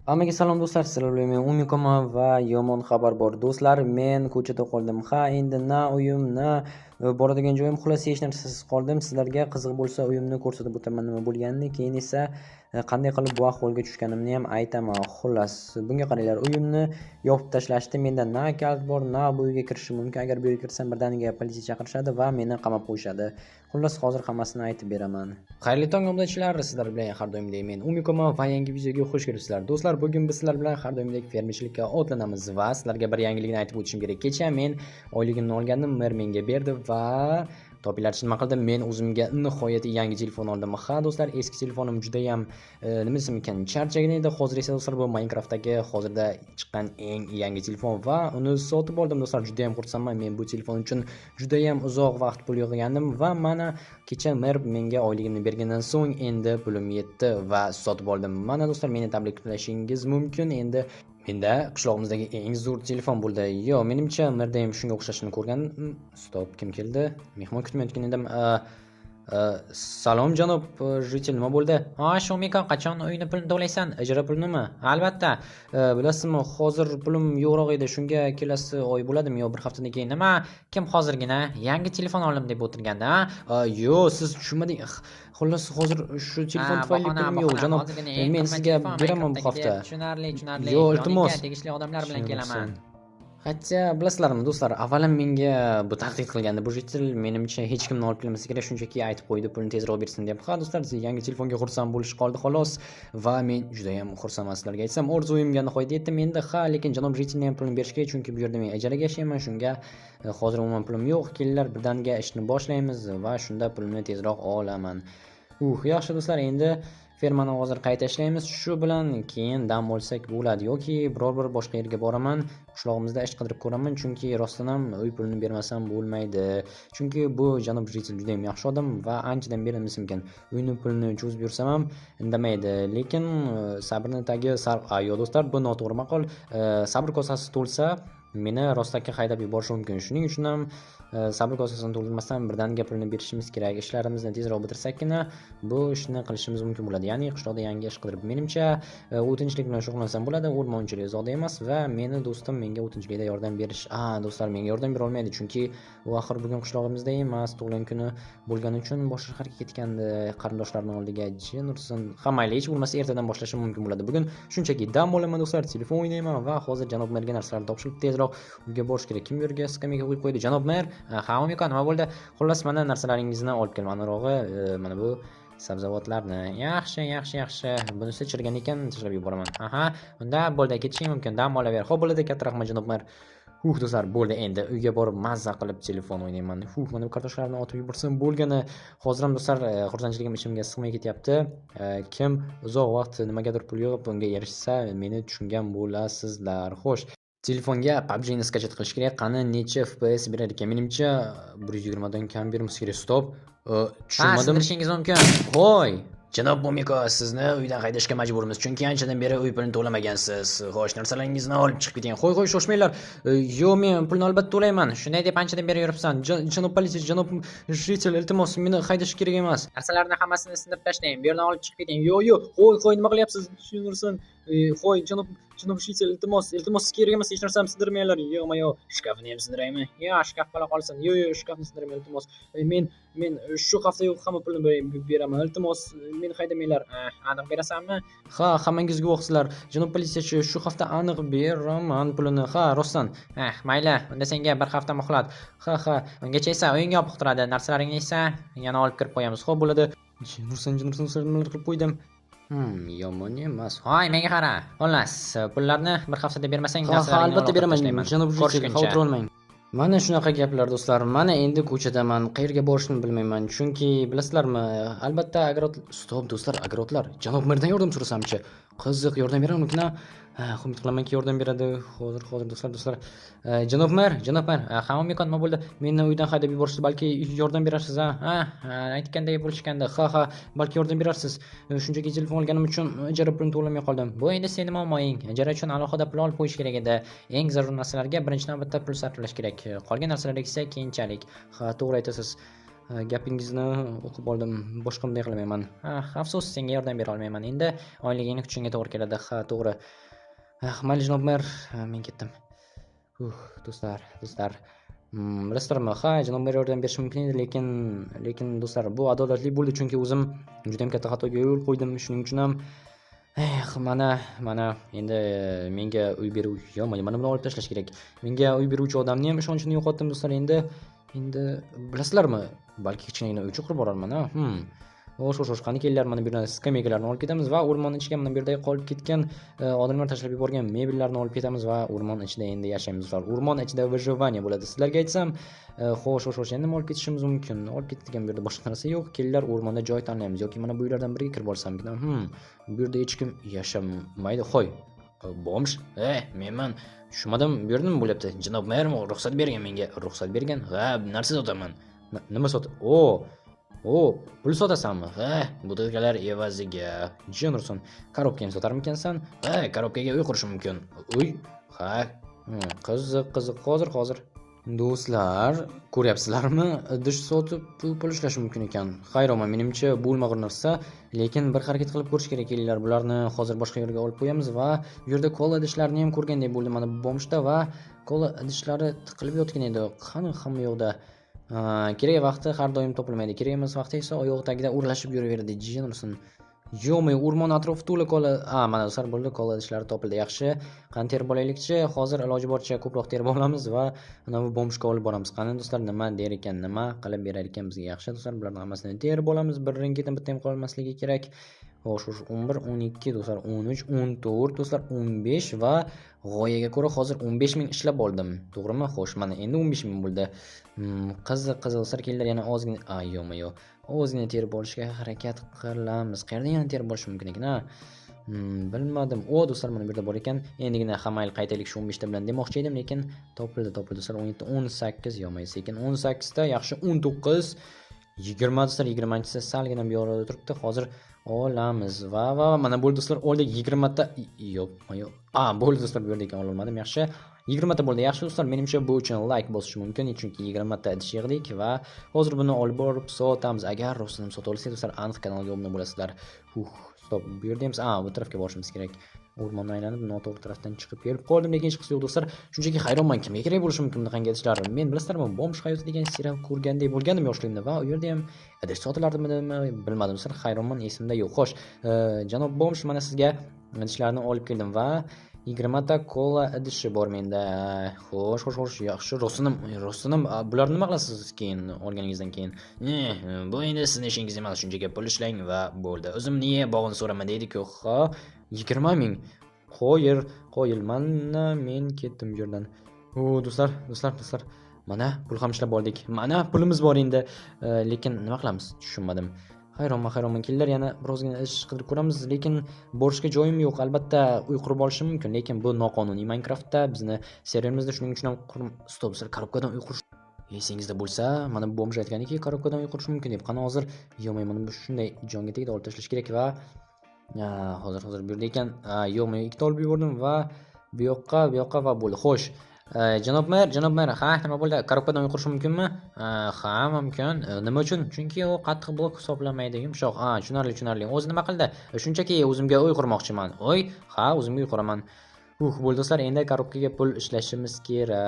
Hammaga salom do'stlar, sizlar bilan men Umikoman va yomon xabar bor. Do'stlar, men ko'chada qoldim. Endi na uyim, na boradigan joyim, xullas hech narsasiz qoldim. Sizlarga qiziq bo'lsa, uyimni ko'rsatib o'taman nima bo'lganini, keyin esa qanday qilib bu ahvolga tushganimni ham aytaman. Xullas, bunga qaranglar, uyimni yopib tashlashdi. Menda na kalt bor, na bu uyga kirishim mumkin. Agar bu yerga kirsam birdaniga politsiya chaqirishadi va meni qamab qo'yishadi. Xullas, hozir hammasini aytib beraman. Xayrli tong obunachilar, sizlar bilan har doimdek men Umikoman va yangi videoga xush kelibsizlar. Do'stlar, bugun biz sizlar bilan har doimdek fermerchilikka otlanamiz va sizlarga bir yangilikni aytib o'tishim kerak. Kecha men oyligimni olgandim, mer menga berdi va topinglar, nima qildim? Men o'zimga nihoyatda yangi telefon oldim. Do'stlar, eski telefonim juda ham nima desam ekan, charchagan edi. Hozir esa do'stlar, bu Minecraftdagi hozirda chiqqan eng yangi telefon va uni sotib oldim do'stlar. Juda ham xursandman. Men bu telefon uchun juda ham uzoq vaqt pul yig'gandim va mana kecha mer menga oyligimni bergandan so'ng endi pulim yetdi va sotib oldim. Mana do'stlar, meni tabriklashingiz mumkin. Endi menda qishlog'imizdagi eng zo'r telefon bo'ldi. Yo, menimcha merda ham shunga o'xshashini ko'rgan. Stop, kim keldi? Mehmon kutmayotgan edim. Salom janob jitel, nima bo'ldi? Shumiko, qachon uyni pulini to'laysan? Ijara pulinimi? Albatta. Bilasizmi, hozir pulim yo'qroq edi. Shunga kelasi oy bo'ladimi yo bir haftadan keyin. Nima? Kim hozirgina yangi telefon oldim deb o'tirganda? Yo, siz tushunmading. Xullas, hozir shu telefon tufayli pulim yo'q janob. Men sizga beraman bu hafta. Tushunarli. Yo, iltimos. Tegishli odamlar bilan kelaman. Hatto bilasizlarmi do'stlar, avvalam menga bu tahdid qilgandi. Bu jitel menimcha hech kimni olib kelmasa kerak, shunchaki aytib qo'ydi pulni tezroq bersin deb. Do'stlar, yangi telefonga xursand bo'lish qoldi xolos va men juda ham xursandman. Sizlarga aytsam, orzuimga nihoyat yetdim. Endi lekin janob jitelni ham pulini berish kerak, chunki bu yerda men ijaraga yashayman. Shunga hozir umuman pulim yo'q. Kelinglar, birdaniga ishni boshlaymiz va shunda pulimni tezroq olaman. Yaxshi do'stlar, endi fermani hozir qayta ishlaymiz. Shu bilan keyin dam olsak bo'ladi yoki biror bir boshqa yerga boraman, qishlog'imizda ish qidirib ko'raman, chunki rostdan ham uy pulini bermasam bo'lmaydi. Chunki bu janob jitel juda ham yaxshi odam va anchadan beri nima ekan, uyni pulini cho'zib yursam ham indamaydi. Lekin sabrning tagi sarf. Yo do'stlar, bu noto'g'ri maqol. Sabr kosasi to'lsa meni rostakka haydab yuborishi mumkin. Shuning uchun ham sabr kosasini to'ldirmasdan birdaniga pulni berishimiz kerak. Ishlarimizni tezroq bitirsakkina bu ishni qilishimiz mumkin bo'ladi. Ya'ni qishloqda yangi ish qidirib, menimcha o'tinchilik bilan shug'ullansam bo'ladi. O'rmonchilik uzoqda emas va meni do'stim menga o'tinchilikda yordam berish. Do'stlar, menga yordam bera olmaydi, chunki u axir bugun qishlog'imizda emas, tug'ilgan kuni bo'lgani uchun boshqa shaharga ketgandi. Qarindoshlarining oldiga jin ursin. Mayli, hech bo'lmasa ertadan boshlashim mumkin bo'ladi. Bugun shunchaki dam olaman do'stlar, telefon o'ynayman va hozir janob merga narsalarni topshirib tezroq uyga borish kerak. Kim bu yerga skameyga qo'yib qo'ydi? Janob mer. Umiko, nima bo'ldi? Xullas, mana narsalaringizni olib kelmanirog'i, mana bu sabzavotlarni. Yaxshi. Bunisi chirgan ekan, tashlab yuboraman. Unda bo'ldi, ketishing mumkin. Dam olaver. Xo'p, bo'ladi, katta rahmat janob mer. Do'stlar, bo'ldi, endi uyga borib mazza qilib telefon o'ynayman. Mana bu kartoshkalarni otib yuborsam bo'lgani. Hozir ham do'stlar, xursandchiligim ichimga sig'may ketyapti. Kim uzoq vaqt nimagadir pul yig'ib unga erishsa, meni tushungan bo'lasizlar. Xo'sh, telefonga PUBG ni skachat qilish kerak. Qani necha FPS berar ekan? Menimcha 120 dan kam bermasa kerak. Stop. Tushunmadim. Sindirishingiz mumkin. Voy, janob Umiko, sizni uydan haydashga majburmiz, chunki anchadan beri uy pulini to'lamagansiz. Xo'sh, narsalaringizni olib chiqib keting. Qo'y, shoshmanglar. Yo, men pulni albatta to'layman. Shunday deb anchadan beri yuribsan. Janob politsiya, janob jitel, iltimos, meni haydash kerak emas. Narsalarni hammasini sindirib tashlang. Bu yerdan olib chiqib keting. Yo, qo'y, nima qilyapsiz? Tushunursin. Qo'y, janob jitel, iltimos, kerak emas, hech narsani sindirmanglar. Yo, shkafni ham sindiraymi? Yo, shkaf qola qolsin. Yo, shkafni sindirmayman, iltimos. Men shu hafta yo'q, hamma pulni beraman. Iltimos, meni haydamanglar. Aniq berasanmi? Hammangiz guvohsizlar. Janob politsiyachi, shu hafta aniq beraman pulini. Rostdan. Mayli, unda senga bir hafta muhlat. Ungacha esa uyingga olib turadi. Narsalaringni esa yana olib kirib qo'yamiz. Xo'p, bo'ladi. Nursan, nimalar qilib qo'ydim? Yomon emas. Hoy, menga qara. Xullas, pullarni bir haftada bermasang, narsalaringni albatta beraman. Janob jitel, xavotir olmang. Mana shunaqa gaplar do'stlar. Mana endi ko'chadaman, qayerga borishni bilmayman. Chunki bilasizlarmi, albatta stop do'stlar, agrotlar. Janob merdan yordam so'rasamchi? Qiziq, yordam beraman-ku. Umid qilamanki yordam beradi. Hozir do'stlar. Janob mer. Umiko, nima bo'ldi? Meni uydan haydab yuborishdi, balki yordam berarsiz, aytgandek bo'lishgandi. Balki yordam berarsiz. Shunchaki telefon olganim uchun ijara pulini to'lamay qoldim. Bu endi sening muammoing. Ijara uchun alohida pul olib qo'yish kerak edi. Eng zarur narsalarga birinchi navbatda pul sarflash kerak. Qolgan narsalar esa keyinchalik. To'g'ri aytasiz. Gapingizni o'qib oldim. Boshqa bunday qilmayman. Afsus, senga yordam bera olmayman. Endi oyligingni kutishingga to'g'ri keladi. Ha, to'g'ri. Mayli janob mer, men ketdim. Do'stlar. Bilasizlarmi? Ha, janob mer yordam berishi mumkin edi, lekin do'stlar, bu adolatli bo'ldi, chunki o'zim juda ham katta xatoga yo'l qo'ydim. Shuning uchun ham mana endi menga uy beruvchi, mana buni olib tashlash kerak. Menga uy beruvchi odamni ham ishonchini yo'qotdim do'stlar. Endi bilasizlarmi? Balki kichkinagina uycha qurib borarman, ha. Xo'sh, qani kelinglar, mana bu yerdan skameykalarni olib ketamiz va o'rmon ichiga mana bu yerda qolib ketgan odamlar tashlab yuborgan mebellarni olib ketamiz va o'rmon ichida endi yashaymiz do'stlar. O'rmon ichida выживание bo'ladi. Sizlarga aytsam, xo'sh, endi nima olib ketishimiz mumkin? Olib ketadigan bu yerda boshqa narsa yo'q. Kelinglar, o'rmonda joy tanlaymiz yoki mana bu uylardan biriga kirib olsammikin. Bu yerda hech kim yashamaydi. Qo'y. Bomsh. Menman. Tushunmadim, bu yerda nima bo'lyapti? Janob mer ruxsat bergan menga. Ruxsat bergan? Ha, narsa sotaman. Nima pul sotasanmi? Butilkalar evaziga. Jenurson, korobkani sotarmikansan? Korobkaga uy qurishim mumkin. Uy? Ha. Qiziq. Hozir. Do'stlar, ko'ryapsizlarmi? Idish sotib pul ishlash mumkin ekan. Hayronman, menimcha bu bo'lmag'ur narsa, lekin bir harakat qilib ko'rish kerak kelinglar. Bularni hozir boshqa yerga olib qo'yamiz va bu yerda kola idishlarini ham ko'rgandek bo'ldim mana bu bomshda va kola idishlari tiqilib yotgan edi. Qani hamma yoqda. Kerak vaqti har doim topilmaydi. Kerak emas vaqtda esa oyoq tagida o'rlashib yuraveradi. Jenurson. Yo'q, o'rmon atrofi to'la kola. Mana do'stlar, bo'ldi, kola idishlari topildi. Yaxshi. Qani terib olaylikchi. Hozir iloji boricha ko'proq terib olamiz va mana bu bomshga olib boramiz. Qani do'stlar, nima der ekan, nima qilib berar ekan bizga? Yaxshi do'stlar, bularning hammasini terib olamiz. Bir ringidan bitta ham qolmasligi kerak. Xo'sh, 11, 12 do'stlar, 13, 14 do'stlar, 15 va g'oyaga ko'ra hozir 15 ming ishlab oldim. To'g'rimi? Xo'sh, mana endi 15 ming bo'ldi. Qiziq do'stlar, kelinglar yana ozgina, yo'q. Ozgina terib olishga harakat qilamiz. Qayerdan yana terib olish mumkin ekan, ha? Bilmadim. Do'stlar, mana bu yerda bor ekan. Endigina hamma yil qaytaylik shu 15 ta bilan demoqchi edim, lekin topildi do'stlar. 17, 18 yo'may sekin 18 ta, yaxshi 19, 20 do'stlar, 20-chisi salgina bu yoqda turibdi. Hozir olamiz va mana bo'ldi do'stlar, oldik 20 ta. Yo'q. Bo'ldi do'stlar, bu yerda ekan ololmadim. Yaxshi. 20 ta bo'ldi. Yaxshi do'stlar, menimcha bu uchun like bosish mumkin, chunki 20 ta idish yig'dik va hozir buni olib borib sotamiz. Agar rostini sota olsak do'stlar, aniq kanalga obuna bo'lasizlar. Stop. Bu yerda ham bu tarafga borishimiz kerak. O'rmonni aylanib, noto'g'ri tarafdan chiqib kelib qoldim, lekin hech qisi yo'q do'stlar. Shunchaki hayronman, kimga kerak bo'lishi mumkin bunaqangi idishlar. Men bilasizlarmi, bomsh hayoti degan serial ko'rgandek bo'lgandim yoshligimda va u yerda ham idish sotilardimi, bilmadim do'stlar. Hayronman, esimda yo'q. Xo'sh, janob bomsh, mana sizga idishlarni olib keldim va 20 ta kola idishi bor menda. Xo'sh, yaxshi. Rostinim, bularni nima qilasiz keyin olganingizdan keyin? Bu endi sizning ishingiz emas, shunchaki pul ishlang va bo'ldi. O'zim niye bog'ini so'raman deydi-ku. 20 ming. Qo'yil, mana men ketdim bu yerdan. Do'stlar. Mana pul ham ishlab oldik. Mana pulimiz bor endi. Lekin nima qilamiz? Tushunmadim. Hayronman. Kelinglar, yana birozgina ish qidirib ko'ramiz, lekin borishga joyim yo'q. Albatta uy qurib olishim mumkin, lekin bu noqonuniy Minecraftda, bizni seriyalimizda. Shuning uchun ham stop, sizlar korobkadan uy qurish esingizda bo'lsa, mana bu bomsh aytganiki, korobkadan uy qurish mumkin deb. Qani hozir mana bu shunday jonga tegdi, olib tashlash kerak va hozir bu yerda ekan. Ikkita olib yubordim va bu yoqqa va bo'ldi. Xo'sh, janob mer, nima bo'ldi? Korobkadan uy qurish mumkinmi? Ha, mumkin. Nima uchun? Chunki u qattiq blok hisoblanmaydi, yumshoq. Tushunarli. O'zi nima qildi? Shunchaki o'zimga uy qurmoqchiman. O'zimga uy quraman. Bo'ldi do'stlar, endi korobkaga pul ishlashimiz kerak.